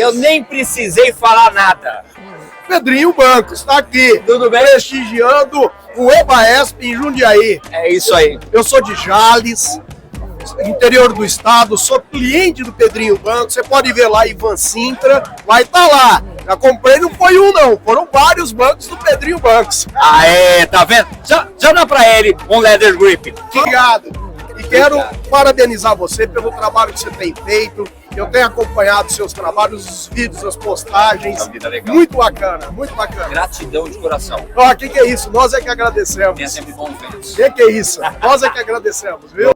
Eu nem precisei falar nada. Pedrinho Bancos está aqui, Tudo bem? prestigiando o EBAESP em Jundiaí. É isso aí. Eu sou de Jales, interior do estado, sou cliente do Pedrinho Bancos. Você pode ver lá Ivan Sintra, vai estar lá. Já comprei, não foi um não, foram vários bancos do Pedrinho Bancos. Aê, tá vendo? Já dá pra ele um leather grip. Obrigado. E quero parabenizar você pelo trabalho que você tem feito. Eu tenho acompanhado seus trabalhos, os vídeos, as postagens. É uma vida legal. Muito bacana, muito bacana. Gratidão de coração. Ó, que é isso? Nós é que agradecemos. Tenha sempre bons ventos. Que é isso? Nós é que agradecemos, viu?